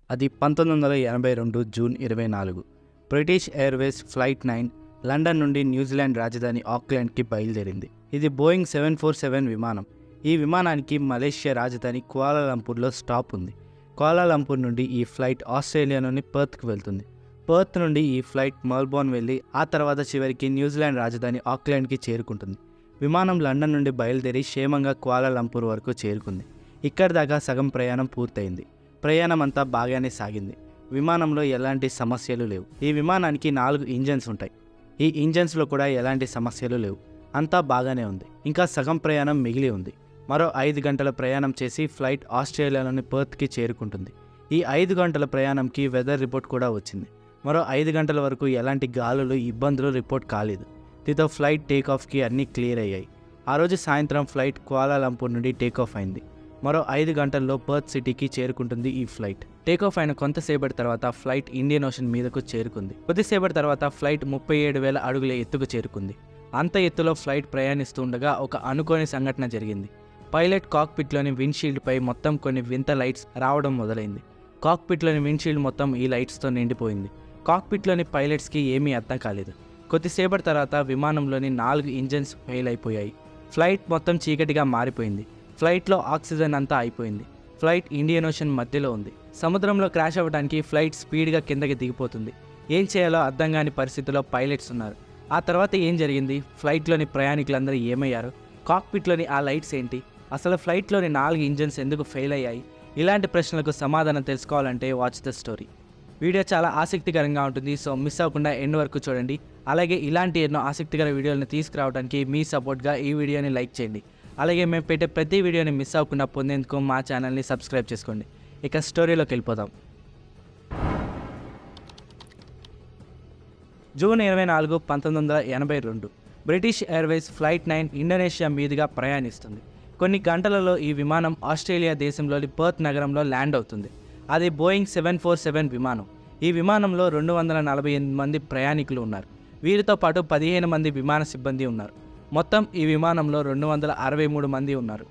అది 1982 June 24 British Airways flight 9 London నుండి New Zealand రాజధాని ఆక్లాండ్కి బయలుదేరింది. ఇది బోయింగ్ 747 విమానం. ఈ విమానానికి మలేషియా రాజధాని కువాలాలంపూర్లో స్టాప్ ఉంది. కువాలాలంపూర్ నుండి ఈ ఫ్లైట్ ఆస్ట్రేలియాలోని పర్త్కి వెళ్తుంది. పర్త్ నుండి ఈ ఫ్లైట్ మెల్బోర్న్ వెళ్ళి ఆ తర్వాత చివరికి న్యూజిలాండ్ రాజధాని ఆక్లాండ్కి చేరుకుంటుంది. విమానం లండన్ నుండి బయలుదేరి క్షేమంగా కువాలాలంపూర్ వరకు చేరుకుంది. ఇక్కడి దాకా సగం ప్రయాణం పూర్తయింది. ప్రయాణం అంతా బాగానే సాగింది. విమానంలో ఎలాంటి సమస్యలు లేవు. ఈ విమానానికి 4 ఇంజన్స్ ఉంటాయి. ఈ ఇంజన్స్లో కూడా ఎలాంటి సమస్యలు లేవు. అంతా బాగానే ఉంది. ఇంకా సగం ప్రయాణం మిగిలి ఉంది. మరో 5 గంటల ప్రయాణం చేసి ఫ్లైట్ ఆస్ట్రేలియాలోని పర్త్కి చేరుకుంటుంది. ఈ 5 గంటల ప్రయాణంకి వెదర్ రిపోర్ట్ కూడా వచ్చింది. మరో 5 గంటల వరకు ఎలాంటి గాలులు ఇబ్బందులు రిపోర్ట్ కాలేదు. దీంతో ఫ్లైట్ టేకాఫ్కి అన్నీ క్లియర్ అయ్యాయి. ఆ రోజు సాయంత్రం ఫ్లైట్ కువాలాలంపూర్ నుండి టేకాఫ్ అయింది. మరో 5 గంటల్లో పర్త్ సిటీకి చేరుకుంటుంది ఈ ఫ్లైట్. టేకాఫ్ అయిన కొంతసేపటి తర్వాత ఫ్లైట్ ఇండియన్ ఓషన్ మీదకు చేరుకుంది. కొద్దిసేపటి తర్వాత ఫ్లైట్ 37,000 అడుగుల ఎత్తుకు చేరుకుంది. అంత ఎత్తులో ఫ్లైట్ ప్రయాణిస్తుండగా ఒక అనుకోని సంఘటన జరిగింది. పైలట్ కాక్పిట్లోని విండ్షీల్డ్పై మొత్తం కొన్ని వింత లైట్స్ రావడం మొదలైంది. కాక్పిట్లోని విండ్షీల్డ్ మొత్తం ఈ లైట్స్తో నిండిపోయింది. కాక్పిట్లోని పైలట్స్కి ఏమీ అర్థం కాలేదు. కొద్దిసేపటి తర్వాత విమానంలోని 4 ఇంజన్స్ ఫెయిల్ అయిపోయాయి. ఫ్లైట్ మొత్తం చీకటిగా మారిపోయింది. ఫ్లైట్లో ఆక్సిజన్ అంతా అయిపోయింది. ఫ్లైట్ ఇండియన్ ఓషన్ మధ్యలో ఉంది. సముద్రంలో క్రాష్ అవ్వడానికి ఫ్లైట్ స్పీడ్గా కిందకి దిగిపోతుంది. ఏం చేయాలో అర్థం కాని పరిస్థితిలో పైలట్స్ ఉన్నారు. ఆ తర్వాత ఏం జరిగింది? ఫ్లైట్లోని ప్రయాణికులందరూ ఏమయ్యారు? కాక్పిట్లోని ఆ లైట్స్ ఏంటి? అసలు ఫ్లైట్లోని 4 ఇంజన్స్ ఎందుకు ఫెయిల్ అయ్యాయి? ఇలాంటి ప్రశ్నలకు సమాధానం తెలుసుకోవాలంటే వాచ్ ద స్టోరీ. వీడియో చాలా ఆసక్తికరంగా ఉంటుంది. సో మిస్ అవ్వకుండా ఎండ్ వరకు చూడండి. అలాగే ఇలాంటి ఎన్నో ఆసక్తికర వీడియోలను తీసుకురావడానికి మీ సపోర్ట్గా ఈ వీడియోని లైక్ చేయండి. అలాగే మేము పెట్టే ప్రతి వీడియోని మిస్ అవ్వకుండా పొందేందుకు మా ఛానల్ని సబ్స్క్రైబ్ చేసుకోండి. ఇక స్టోరీలోకి వెళ్ళిపోదాం. June 24, 1982 British Airways flight 9 Indonesia మీదుగా ప్రయాణిస్తుంది. కొన్ని గంటలలో ఈ విమానం ఆస్ట్రేలియా దేశంలోని పర్త్ నగరంలో ల్యాండ్ అవుతుంది. అది బోయింగ్ 747 విమానం. ఈ విమానంలో 248 మంది ప్రయాణికులు ఉన్నారు. వీరితో పాటు 15 మంది విమాన సిబ్బంది ఉన్నారు. మొత్తం ఈ విమానంలో 263 మంది ఉన్నారు.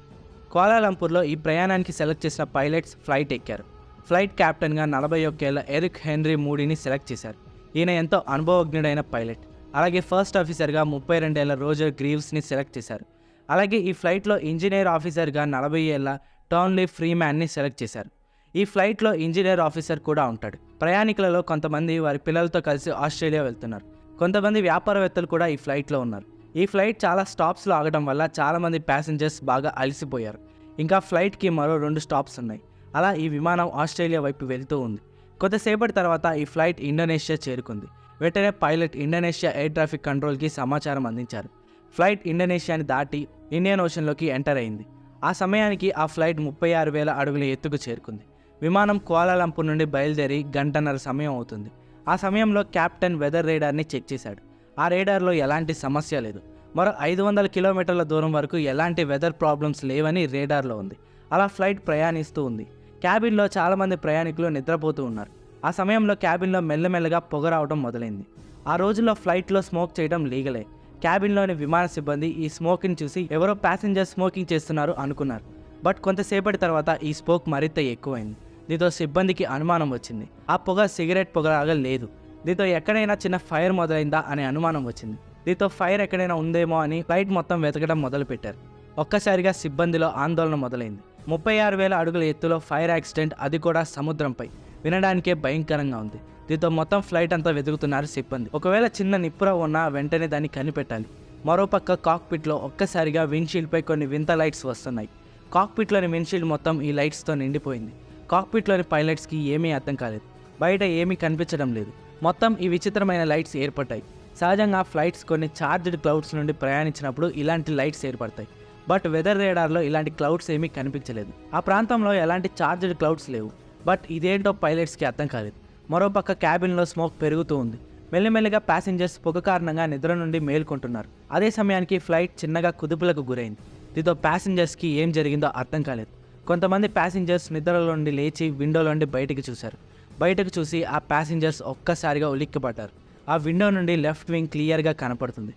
కువాలాలంపూర్లో ఈ ప్రయాణానికి సెలెక్ట్ చేసిన పైలట్స్ ఫ్లైట్ ఎక్కారు. ఫ్లైట్ కెప్టెన్గా 41 ఏళ్ల ఎరిక్ హెన్రీ మూడీని సెలెక్ట్ చేశారు. ఈయన ఎంతో అనుభవజ్ఞుడైన పైలట్. అలాగే ఫస్ట్ ఆఫీసర్గా 32 ఏళ్ల రోజర్ గ్రీవ్స్ని సెలెక్ట్ చేశారు. అలాగే ఈ ఫ్లైట్లో ఇంజనీర్ ఆఫీసర్గా 40 ఏళ్ల టౌన్లీ ఫ్రీమ్యాన్ని సెలెక్ట్ చేశారు. ఈ ఫ్లైట్లో ఇంజనీర్ ఆఫీసర్ కూడా ఉంటాడు. ప్రయాణికులలో కొంతమంది వారి పిల్లలతో కలిసి ఆస్ట్రేలియా వెళ్తున్నారు. కొంతమంది వ్యాపారవేత్తలు కూడా ఈ ఫ్లైట్లో ఉన్నారు. ఈ ఫ్లైట్ చాలా స్టాప్స్లో ఆగడం వల్ల చాలామంది ప్యాసింజర్స్ బాగా అలసిపోయారు. ఇంకా ఫ్లైట్కి మరో 2 స్టాప్స్ ఉన్నాయి. అలా ఈ విమానం ఆస్ట్రేలియా వైపు వెళ్తూ ఉంది. కొద్దిసేపటి తర్వాత ఈ ఫ్లైట్ ఇండోనేషియా చేరుకుంది. వెంటనే పైలట్ ఇండోనేషియా ఎయిర్ ట్రాఫిక్ కంట్రోల్కి సమాచారం అందించారు. ఫ్లైట్ ఇండోనేషియాని దాటి ఇండియన్ ఓషన్లోకి ఎంటర్ అయింది. ఆ సమయానికి ఆ ఫ్లైట్ 36,000 అడుగుల ఎత్తుకు చేరుకుంది. విమానం కువాలాలంపూర్ నుండి బయలుదేరి గంటన్నర సమయం అవుతుంది. ఆ సమయంలో కెప్టెన్ వెదర్ రేడార్ని చెక్ చేశాడు. ఆ రేడార్లో ఎలాంటి సమస్య లేదు. మరో 500 కిలోమీటర్ల దూరం వరకు ఎలాంటి వెదర్ ప్రాబ్లమ్స్ లేవని రేడార్లో ఉంది. అలా ఫ్లైట్ ప్రయాణిస్తూ ఉంది. క్యాబిన్లో చాలామంది ప్రయాణికులు నిద్రపోతూ ఉన్నారు. ఆ సమయంలో క్యాబిన్లో మెల్లమెల్లగా పొగ రావడం మొదలైంది. ఆ రోజుల్లో ఫ్లైట్లో స్మోక్ చేయడం లీగలే. క్యాబిన్లోని విమాన సిబ్బంది ఈ స్మోక్ని చూసి ఎవరో ప్యాసింజర్ స్మోకింగ్ చేస్తున్నారు అనుకున్నారు. బట్ కొంతసేపటి తర్వాత ఈ స్మోక్ మరింత ఎక్కువైంది. దీంతో సిబ్బందికి అనుమానం వచ్చింది. ఆ పొగ సిగరెట్ పొగలాగా లేదు. దీంతో ఎక్కడైనా చిన్న ఫైర్ మొదలైందా అనే అనుమానం వచ్చింది. దీంతో ఫైర్ ఎక్కడైనా ఉందేమో అని ఫ్లైట్ మొత్తం వెతకడం మొదలుపెట్టారు. ఒక్కసారిగా సిబ్బందిలో ఆందోళన మొదలైంది. 36,000 అడుగుల ఎత్తులో ఫైర్ యాక్సిడెంట్, అది కూడా సముద్రంపై. వినడానికే భయంకరంగా ఉంది. దీంతో మొత్తం ఫ్లైట్ అంతా వెతుకుతున్నారు సిబ్బంది. ఒకవేళ చిన్న నిప్పుర ఉన్నా వెంటనే దాన్ని కనిపెట్టాలి. మరోపక్క కాక్పిట్లో ఒక్కసారిగా విండ్షీల్డ్పై కొన్ని వింత లైట్స్ వస్తున్నాయి. కాక్పిట్లోని విండ్షీల్డ్ మొత్తం ఈ లైట్స్తో నిండిపోయింది. కాక్పిట్లోని పైలట్స్కి ఏమీ అర్థం కాలేదు. బయట ఏమీ కనిపించడం లేదు. మొత్తం ఈ విచిత్రమైన లైట్స్ ఏర్పడ్డాయి. సహజంగా ఫ్లైట్స్ కొన్ని చార్జ్డ్ క్లౌడ్స్ నుండి ప్రయాణించినప్పుడు ఇలాంటి లైట్స్ ఏర్పడతాయి. బట్ వెదర్ రేడార్లో ఇలాంటి క్లౌడ్స్ ఏమీ కనిపించలేదు. ఆ ప్రాంతంలో ఎలాంటి చార్జ్డ్ క్లౌడ్స్ లేవు. బట్ ఇదేంటో పైలట్స్కి అర్థం కాలేదు. మరోపక్క క్యాబిన్లో స్మోక్ పెరుగుతూ ఉంది. మెల్లిమెల్లిగా ప్యాసింజర్స్ పొగ కారణంగా నిద్ర నుండి మేల్కొంటున్నారు. అదే సమయానికి ఫ్లైట్ చిన్నగా కుదుపులకు గురైంది. దీంతో ప్యాసింజర్స్కి ఏం జరిగిందో అర్థం కాలేదు. కొంతమంది ప్యాసింజర్స్ నిద్రలో నుండి లేచి విండోలో నుండి బయటకు చూశారు. బయటకు చూసి ఆ ప్యాసింజర్స్ ఒక్కసారిగా ఉలిక్కిపడ్డారు. ఆ విండో నుండి లెఫ్ట్ వింగ్ క్లియర్గా కనపడుతుంది.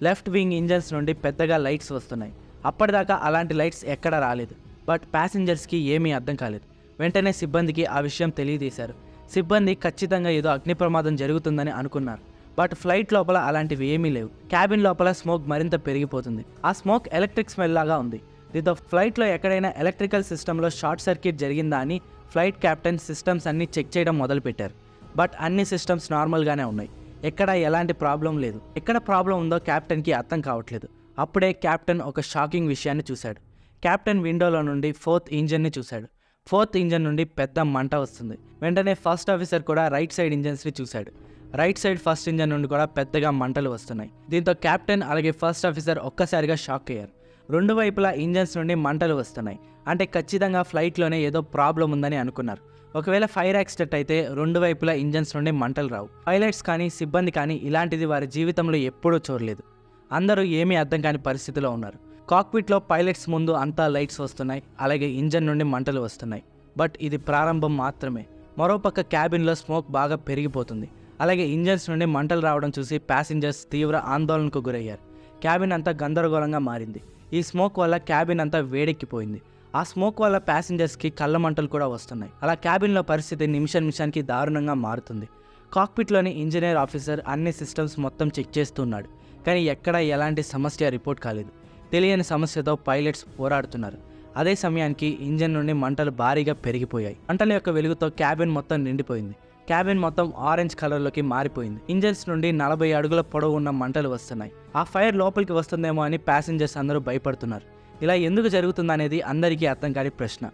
లెఫ్ట్ వింగ్ ఇంజన్స్ నుండి పెద్దగా లైట్స్ వస్తున్నాయి. అప్పటిదాకా అలాంటి లైట్స్ ఎక్కడా రాలేదు. బట్ ప్యాసింజర్స్కి ఏమీ అర్థం కాలేదు. వెంటనే సిబ్బందికి ఆ విషయం తెలియజేశారు. సిబ్బంది ఖచ్చితంగా ఏదో అగ్ని ప్రమాదం జరుగుతుందని అనుకున్నారు. బట్ ఫ్లైట్ లోపల అలాంటివి ఏమీ లేవు. క్యాబిన్ లోపల స్మోక్ మరింత పెరిగిపోతుంది. ఆ స్మోక్ ఎలక్ట్రిక్ స్మెల్ లాగా ఉంది. దీంతో ఫ్లైట్లో ఎక్కడైనా ఎలక్ట్రికల్ సిస్టంలో షార్ట్ సర్క్యూట్ జరిగిందా అని ఫ్లైట్ కెప్టెన్ సిస్టమ్స్ అన్నీ చెక్ చేయడం మొదలుపెట్టారు. బట్ అన్ని సిస్టమ్స్ నార్మల్గానే ఉన్నాయి. ఎక్కడ ఎలాంటి ప్రాబ్లం లేదు. ఎక్కడ ప్రాబ్లం ఉందో కెప్టెన్కి అర్థం కావట్లేదు. అప్పుడే కెప్టెన్ ఒక షాకింగ్ విషయాన్ని చూశాడు. కెప్టెన్ విండోలో నుండి 4th ఇంజన్ని చూశాడు. 4th ఇంజన్ నుండి పెద్ద మంట వస్తుంది. వెంటనే ఫస్ట్ ఆఫీసర్ కూడా రైట్ సైడ్ ఇంజన్స్ని చూశాడు. రైట్ సైడ్ ఫస్ట్ ఇంజన్ నుండి కూడా పెద్దగా మంటలు వస్తున్నాయి. దీంతో కెప్టెన్ అలాగే ఫస్ట్ ఆఫీసర్ ఒక్కసారిగా షాక్ అయ్యారు. రెండు వైపులా ఇంజన్స్ నుండి మంటలు వస్తున్నాయి. అంటే ఖచ్చితంగా ఫ్లైట్లోనే ఏదో ప్రాబ్లం ఉందని అనుకున్నారు. ఒకవేళ ఫైర్ యాక్సిడెంట్ అయితే రెండు వైపులా ఇంజన్స్ నుండి మంటలు రావు. పైలట్స్ కానీ సిబ్బంది కానీ ఇలాంటిది వారి జీవితంలో ఎప్పుడూ చూడలేదు. అందరూ ఏమీ అర్థం కాని పరిస్థితిలో ఉన్నారు. కాక్పిట్లో పైలట్స్ ముందు అంతా లైట్స్ వస్తున్నాయి, అలాగే ఇంజన్ నుండి మంటలు వస్తున్నాయి. బట్ ఇది ప్రారంభం మాత్రమే. మరోపక్క క్యాబిన్లో స్మోక్ బాగా పెరిగిపోతుంది. అలాగే ఇంజన్స్ నుండి మంటలు రావడం చూసి ప్యాసింజర్స్ తీవ్ర ఆందోళనకు గురయ్యారు. క్యాబిన్ అంతా గందరగోళంగా మారింది. ఈ స్మోక్ వల్ల క్యాబిన్ అంతా వేడెక్కిపోయింది. ఆ స్మోక్ వల్ల ప్యాసింజర్స్కి కళ్ళ మంటలు కూడా వస్తున్నాయి. అలా క్యాబిన్లో పరిస్థితి నిమిషానికి దారుణంగా మారుతుంది. కాక్పిట్లోని ఇంజనీర్ ఆఫీసర్ అన్ని సిస్టమ్స్ మొత్తం చెక్ చేస్తున్నాడు. కానీ ఎక్కడా ఎలాంటి సమస్య రిపోర్ట్ కాలేదు. తెలియని సమస్యతో పైలట్స్ పోరాడుతున్నారు. అదే సమయానికి ఇంజన్ నుండి మంటలు భారీగా పెరిగిపోయాయి. మంటల యొక్క వెలుగుతో క్యాబిన్ మొత్తం నిండిపోయింది. క్యాబిన్ మొత్తం ఆరెంజ్ కలర్లోకి మారిపోయింది. ఇంజన్స్ నుండి 40 అడుగుల పొడవు ఉన్న మంటలు వస్తున్నాయి. ఆ ఫైర్ లోపలికి వస్తుందేమో అని ప్యాసింజర్స్ అందరూ భయపడుతున్నారు. ఇలా ఎందుకు జరుగుతుందనేది అందరికీ అర్థం కాని ప్రశ్న.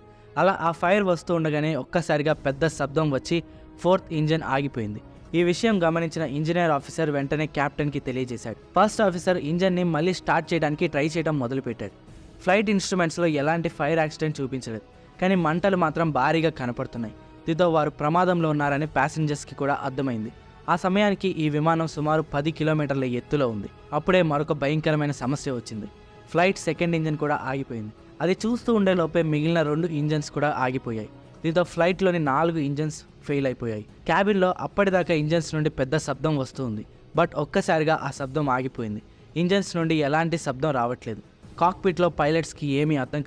అలా ఆ ఫైర్ వస్తూ ఉండగానే ఒక్కసారిగా పెద్ద శబ్దం వచ్చి 4th ఇంజన్ ఆగిపోయింది. ఈ విషయం గమనించిన ఇంజనీర్ ఆఫీసర్ వెంటనే కెప్టెన్కి తెలియజేశాడు. ఫస్ట్ ఆఫీసర్ ఇంజన్ని మళ్ళీ స్టార్ట్ చేయడానికి ట్రై చేయడం మొదలుపెట్టాడు. ఫ్లైట్ ఇన్స్ట్రుమెంట్స్లో ఎలాంటి ఫైర్ యాక్సిడెంట్ చూపించలేదు, కానీ మంటలు మాత్రం భారీగా కనపడుతున్నాయి. దీంతో వారు ప్రమాదంలో ఉన్నారని ప్యాసింజర్స్కి కూడా అర్థమైంది. ఆ సమయానికి ఈ విమానం సుమారు 10 కిలోమీటర్ల ఎత్తులో ఉంది. అప్పుడే మరొక భయంకరమైన సమస్య వచ్చింది. ఫ్లైట్ సెకండ్ ఇంజన్ కూడా ఆగిపోయింది. అది చూస్తూ ఉండే లోపే మిగిలిన 2 ఇంజన్స్ కూడా ఆగిపోయాయి. దీంతో ఫ్లైట్లోని 4 ఇంజన్స్ ఫెయిల్ అయిపోయాయి. క్యాబిన్లో అప్పటిదాకా ఇంజన్స్ నుండి పెద్ద శబ్దం వస్తుంది. బట్ ఒక్కసారిగా ఆ శబ్దం ఆగిపోయింది. ఇంజన్స్ నుండి ఎలాంటి శబ్దం రావట్లేదు. కాక్పిట్లో పైలట్స్కి ఏమీ అర్థం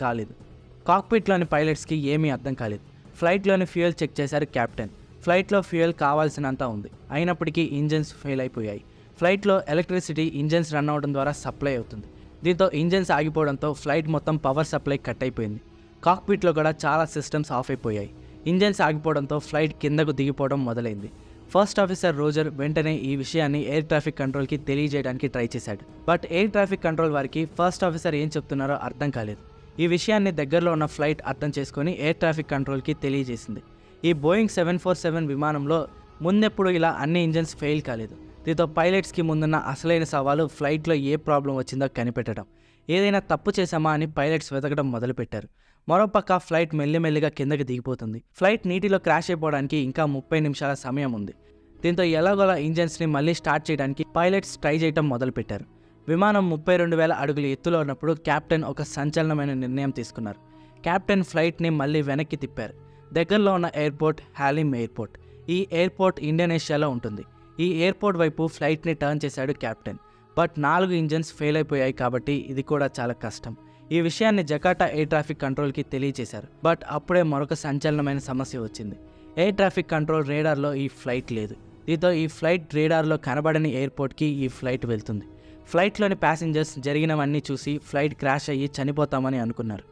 కాలేదు. ఫ్లైట్లోని ఫ్యూయల్ చెక్ చేశారు కెప్టెన్. ఫ్లైట్లో ఫ్యూయల్ కావాల్సినంత ఉంది. అయినప్పటికీ ఇంజన్స్ ఫెయిల్ అయిపోయాయి. ఫ్లైట్లో ఎలక్ట్రిసిటీ ఇంజన్స్ రన్ అవడం ద్వారా సప్లై అవుతుంది. దీంతో ఇంజన్స్ ఆగిపోవడంతో ఫ్లైట్ మొత్తం పవర్ సప్లై కట్ అయిపోయింది. కాక్పిట్లో కూడా చాలా సిస్టమ్స్ ఆఫ్ అయిపోయాయి. ఇంజన్స్ ఆగిపోవడంతో ఫ్లైట్ కిందకు దిగిపోవడం మొదలైంది. ఫస్ట్ ఆఫీసర్ రోజర్ వెంటనే ఈ విషయాన్ని ఎయిర్ ట్రాఫిక్ కంట్రోల్కి తెలియజేయడానికి ట్రై చేశాడు. బట్ ఎయిర్ ట్రాఫిక్ కంట్రోల్ వారికి ఫస్ట్ ఆఫీసర్ ఏం చెప్తున్నారో అర్థం కాలేదు. ఈ విషయాన్ని దగ్గరలో ఉన్న ఫ్లైట్ అర్థం చేసుకొని ఎయిర్ ట్రాఫిక్ కంట్రోల్కి తెలియజేసింది. ఈ బోయింగ్ 747 విమానంలో ముందెప్పుడు ఇలా అన్ని ఇంజన్స్ ఫెయిల్ కాలేదు. దీంతో పైలట్స్కి ముందున్న అసలైన సవాలు ఫ్లైట్లో ఏ ప్రాబ్లం వచ్చిందో కనిపెట్టడం. ఏదైనా తప్పు చేశామా అని పైలట్స్ వెతకడం మొదలుపెట్టారు. మరోపక్క ఫ్లైట్ మెల్లిమెల్లిగా కిందకి దిగిపోతుంది. ఫ్లైట్ నీటిలో క్రాష్ అయిపోవడానికి ఇంకా 30 నిమిషాల సమయం ఉంది. దీంతో ఎలాగోలా ఇంజన్స్ని మళ్ళీ స్టార్ట్ చేయడానికి పైలట్స్ ట్రై చేయడం మొదలుపెట్టారు. విమానం 32,000 అడుగుల ఎత్తులో ఉన్నప్పుడు కెప్టెన్ ఒక సంచలనమైన నిర్ణయం తీసుకున్నారు. కెప్టెన్ ఫ్లైట్ని మళ్ళీ వెనక్కి తిప్పారు. దగ్గరలో ఉన్న ఎయిర్పోర్ట్ హాలిమ్ ఎయిర్పోర్ట్. ఈ ఎయిర్పోర్ట్ ఇండోనేషియాలో ఉంటుంది. ఈ ఎయిర్పోర్ట్ వైపు ఫ్లైట్ని టర్న్ చేశాడు కెప్టెన్. బట్ 4 ఇంజన్స్ ఫెయిల్ అయిపోయాయి కాబట్టి ఇది కూడా చాలా కష్టం. ఈ విషయాన్ని జకార్టా ఎయిర్ ట్రాఫిక్ కంట్రోల్కి తెలియజేశారు. బట్ అప్పుడే మరొక సంచలనమైన సమస్య వచ్చింది. ఎయిర్ ట్రాఫిక్ కంట్రోల్ రేడార్లో ఈ ఫ్లైట్ లేదు. దీంతో ఈ ఫ్లైట్ రేడార్లో కనబడని ఎయిర్పోర్ట్కి ఈ ఫ్లైట్ వెళ్తుంది. ఫ్లైట్లోని ప్యాసింజర్స్ జరిగినవన్నీ చూసి ఫ్లైట్ క్రాష్ అయ్యి చనిపోతామని అనుకున్నారు.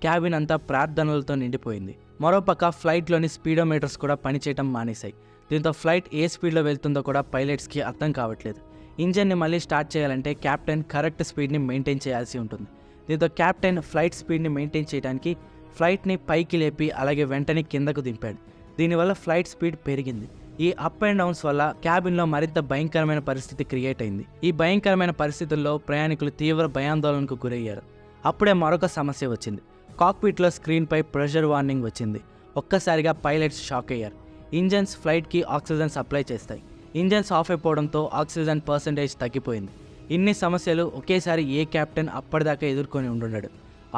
క్యాబిన్ అంతా ప్రార్థనలతో నిండిపోయింది. మరోపక్క ఫ్లైట్లోని స్పీడోమీటర్స్ కూడా పనిచేయడం మానేశాయి. దీంతో ఫ్లైట్ ఏ స్పీడ్లో వెళ్తుందో కూడా పైలట్స్కి అర్థం కావట్లేదు. ఇంజన్ని మళ్ళీ స్టార్ట్ చేయాలంటే కెప్టెన్ కరెక్ట్ స్పీడ్ని మెయింటైన్ చేయాల్సి ఉంటుంది. దీంతో కెప్టెన్ ఫ్లైట్ స్పీడ్ని మెయింటైన్ చేయడానికి ఫ్లైట్ని పైకి లేపి అలాగే వెంటనే కిందకు దింపాడు. దీనివల్ల ఫ్లైట్ స్పీడ్ పెరిగింది. ఈ అప్ అండ్ డౌన్స్ వల్ల క్యాబిన్లో మరింత భయంకరమైన పరిస్థితి క్రియేట్ అయింది. ఈ భయంకరమైన పరిస్థితుల్లో ప్రయాణికులు తీవ్ర భయాందోళనకు గురయ్యారు. అప్పుడే మరొక సమస్య వచ్చింది. కాక్పిట్లో స్క్రీన్పై ప్రెషర్ వార్నింగ్ వచ్చింది. ఒక్కసారిగా పైలట్స్ షాక్ అయ్యారు. ఇంజన్స్ ఫ్లైట్కి ఆక్సిజన్ సప్లై చేస్తాయి. ఇంజన్స్ ఆఫ్ అయిపోవడంతో ఆక్సిజన్ పర్సెంటేజ్ తగ్గిపోయింది. ఇన్ని సమస్యలు ఒకేసారి ఏ కెప్టెన్ అప్పటిదాకా ఎదుర్కొని ఉండుండడు.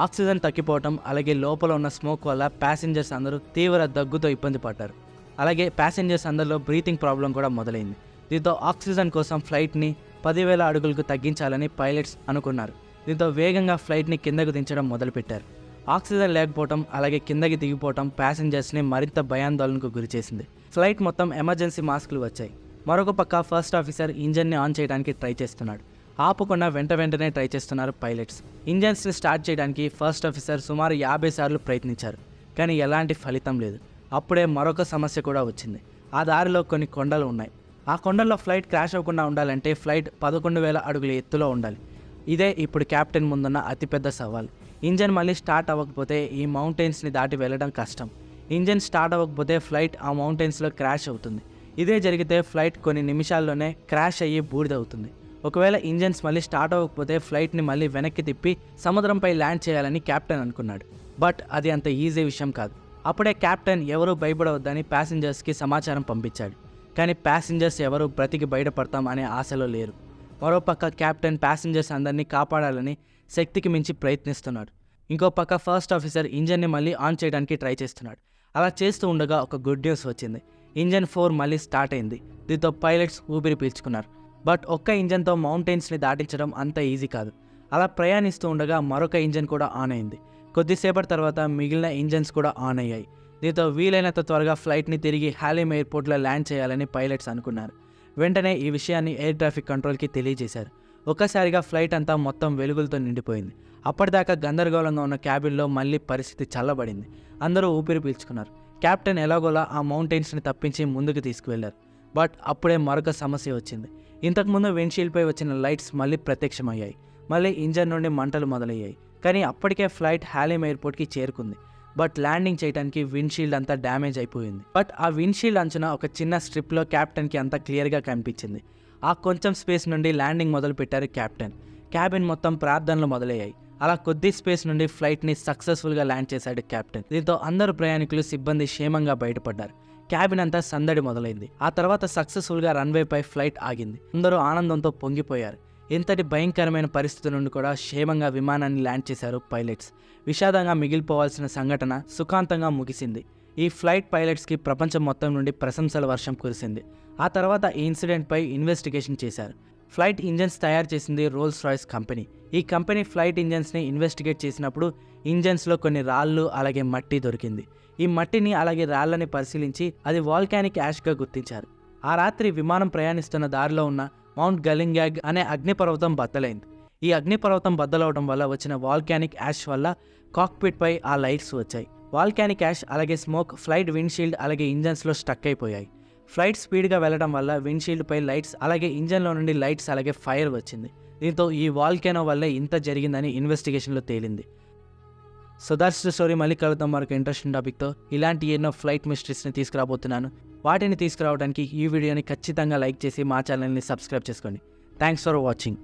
ఆక్సిజన్ తగ్గిపోవటం అలాగే లోపల ఉన్న స్మోక్ వల్ల ప్యాసింజర్స్ అందరూ తీవ్ర దగ్గుతో ఇబ్బంది పడ్డారు. అలాగే ప్యాసింజర్స్ అందరిలో బ్రీతింగ్ ప్రాబ్లం కూడా మొదలైంది. దీంతో ఆక్సిజన్ కోసం ఫ్లైట్ని 10,000 అడుగులకు తగ్గించాలని పైలట్స్ అనుకున్నారు. దీంతో వేగంగా ఫ్లైట్ని కిందకు దించడం మొదలుపెట్టారు. ఆక్సిజన్ లేకపోవడం అలాగే కిందకి దిగిపోవడం ప్యాసింజర్స్ని మరింత భయాందోళనకు గురిచేసింది. ఫ్లైట్ మొత్తం ఎమర్జెన్సీ మాస్కులు వచ్చాయి. మరొక పక్క ఫస్ట్ ఆఫీసర్ ఇంజన్ని ఆన్ చేయడానికి ట్రై చేస్తున్నాడు. ఆపకుండా వెంటనే ట్రై చేస్తున్నారు పైలట్స్. ఇంజన్స్ని స్టార్ట్ చేయడానికి ఫస్ట్ ఆఫీసర్ సుమారు 50 సార్లు ప్రయత్నించారు, కానీ ఎలాంటి ఫలితం లేదు. అప్పుడే మరొక సమస్య కూడా వచ్చింది. ఆ దారిలో కొన్ని కొండలు ఉన్నాయి. ఆ కొండల్లో ఫ్లైట్ క్రాష్ అవ్వకుండా ఉండాలంటే ఫ్లైట్ 11,000 అడుగుల ఎత్తులో ఉండాలి. ఇదే ఇప్పుడు కెప్టెన్ ముందున్న అతిపెద్ద సవాల్. ఇంజన్ మళ్ళీ స్టార్ట్ అవ్వకపోతే ఈ మౌంటైన్స్ని దాటి వెళ్ళడం కష్టం. ఇంజన్ స్టార్ట్ అవ్వకపోతే ఫ్లైట్ ఆ మౌంటైన్స్లో క్రాష్ అవుతుంది. ఇదే జరిగితే ఫ్లైట్ కొన్ని నిమిషాల్లోనే క్రాష్ అయ్యి బూడిదవుతుంది. ఒకవేళ ఇంజన్స్ మళ్ళీ స్టార్ట్ అవ్వకపోతే ఫ్లైట్ని మళ్ళీ వెనక్కి తిప్పి సముద్రంపై ల్యాండ్ చేయాలని కెప్టెన్ అనుకున్నాడు. బట్ అది అంత ఈజీ విషయం కాదు. అప్పుడే కెప్టెన్ ఎవరూ భయపడవద్దని ప్యాసింజర్స్కి సమాచారం పంపించాడు. కానీ ప్యాసింజర్స్ ఎవరు బ్రతికి బయటపడతాం అనే ఆశలో లేరు. మరోపక్క కెప్టెన్ ప్యాసింజర్స్ అందరినీ కాపాడాలని శక్తికి మించి ప్రయత్నిస్తున్నాడు. ఇంకో పక్క ఫస్ట్ ఆఫీసర్ ఇంజన్ని మళ్ళీ ఆన్ చేయడానికి ట్రై చేస్తున్నాడు. అలా చేస్తూ ఉండగా ఒక గుడ్ న్యూస్ వచ్చింది. ఇంజన్ 4 మళ్ళీ స్టార్ట్ అయింది. దీంతో పైలట్స్ ఊపిరి పీల్చుకున్నారు. బట్ ఒక్క ఇంజన్తో మౌంటైన్స్ని దాటించడం అంత ఈజీ కాదు. అలా ప్రయాణిస్తూ ఉండగా మరొక ఇంజన్ కూడా ఆన్ అయింది. కొద్దిసేపటి తర్వాత మిగిలిన ఇంజన్స్ కూడా ఆన్ అయ్యాయి. దీంతో వీలైనంత త్వరగా ఫ్లైట్ని తిరిగి హాలిమ్ ఎయిర్పోర్ట్లో ల్యాండ్ చేయాలని పైలట్స్ అనుకున్నారు. వెంటనే ఈ విషయాన్ని ఎయిర్ ట్రాఫిక్ కంట్రోల్కి తెలియజేశారు. ఒక్కసారిగా ఫ్లైట్ అంతా మొత్తం వెలుగులతో నిండిపోయింది. అప్పటిదాకా గందరగోళంగా ఉన్న క్యాబిన్లో మళ్ళీ పరిస్థితి చల్లబడింది. అందరూ ఊపిరి పీల్చుకున్నారు. కెప్టెన్ ఎలాగోలా ఆ మౌంటైన్స్ని తప్పించి ముందుకు తీసుకువెళ్లారు. బట్ అప్పుడే మరొక సమస్య వచ్చింది. ఇంతకుముందు విండ్షీల్డ్పై వచ్చిన లైట్స్ మళ్ళీ ప్రత్యక్షమయ్యాయి. మళ్ళీ ఇంజన్ నుండి మంటలు మొదలయ్యాయి. కానీ అప్పటికే ఫ్లైట్ హాలిమ్ ఎయిర్పోర్ట్కి చేరుకుంది. బట్ ల్యాండింగ్ చేయడానికి విండ్షీల్డ్ అంతా డ్యామేజ్ అయిపోయింది. బట్ ఆ విండ్షీల్డ్ అంచున ఒక చిన్న స్ట్రిప్లో కెప్టెన్కి అంతా క్లియర్గా కనిపించింది. ఆ కొంచెం స్పేస్ నుండి ల్యాండింగ్ మొదలు పెట్టారు కెప్టెన్. క్యాబిన్ మొత్తం ప్రార్థనలు మొదలయ్యాయి. అలా కొద్ది స్పేస్ నుండి ఫ్లైట్ని సక్సెస్ఫుల్గా ల్యాండ్ చేశాడు కెప్టెన్. దీంతో అందరు ప్రయాణికులు సిబ్బంది క్షేమంగా బయటపడ్డారు. క్యాబిన్ అంతా సందడి మొదలైంది. ఆ తర్వాత సక్సెస్ఫుల్గా రన్వేపై ఫ్లైట్ ఆగింది. అందరూ ఆనందంతో పొంగిపోయారు. ఇంతటి భయంకరమైన పరిస్థితి నుండి కూడా క్షేమంగా విమానాన్ని ల్యాండ్ చేశారు పైలట్స్. విషాదంగా మిగిలిపోవాల్సిన సంఘటన సుఖాంతంగా ముగిసింది. ఈ ఫ్లైట్ పైలట్స్కి ప్రపంచం మొత్తం నుండి ప్రశంసల వర్షం కురిసింది. ఆ తర్వాత ఈ ఇన్సిడెంట్పై ఇన్వెస్టిగేషన్ చేశారు. ఫ్లైట్ ఇంజన్స్ తయారు చేసింది రోల్స్ రాయ్స్ కంపెనీ. ఈ కంపెనీ ఫ్లైట్ ఇంజన్స్ని ఇన్వెస్టిగేట్ చేసినప్పుడు ఇంజన్స్లో కొన్ని రాళ్ళు అలాగే మట్టి దొరికింది. ఈ మట్టిని అలాగే రాళ్ళని పరిశీలించి అది వాల్కానిక్ యాష్గా గుర్తించారు. ఆ రాత్రి విమానం ప్రయాణిస్తున్న దారిలో ఉన్న మౌంట్ గలింగ్యాగ్ అనే అగ్నిపర్వతం బద్దలైంది. ఈ అగ్నిపర్వతం బద్దలవడం వల్ల వచ్చిన వాల్కానిక్ యాష్ వల్ల కాక్పిట్పై ఆ లైట్స్ వచ్చాయి. వాల్కానిక్ యాష్ అలాగే స్మోక్ ఫ్లైట్ విండ్షీల్డ్ అలాగే ఇంజన్స్లో స్టక్ అయిపోయాయి. ఫ్లైట్ స్పీడ్గా వెళ్ళడం వల్ల విండ్షీల్డ్పై లైట్స్ అలాగే ఇంజన్లో నుండి లైట్స్ అలాగే ఫైర్ వచ్చింది. దీంతో ఈ వాల్కెనో వల్లే ఇంత జరిగిందని ఇన్వెస్టిగేషన్లో తేలింది. So that's the story. మళ్ళీ కలుద్దాం మరొక ఇంట్రెస్టింగ్ టాపిక్తో. ఇలాంటి ఎన్నో ఫ్లైట్ మిస్టరీస్ని తీసుకురాబోతున్నాను. వాటిని తీసుకురావడానికి ఈ వీడియోని ఖచ్చితంగా లైక్ చేసి మా ఛానల్ని సబ్స్క్రైబ్ చేసుకోండి. Thanks for watching.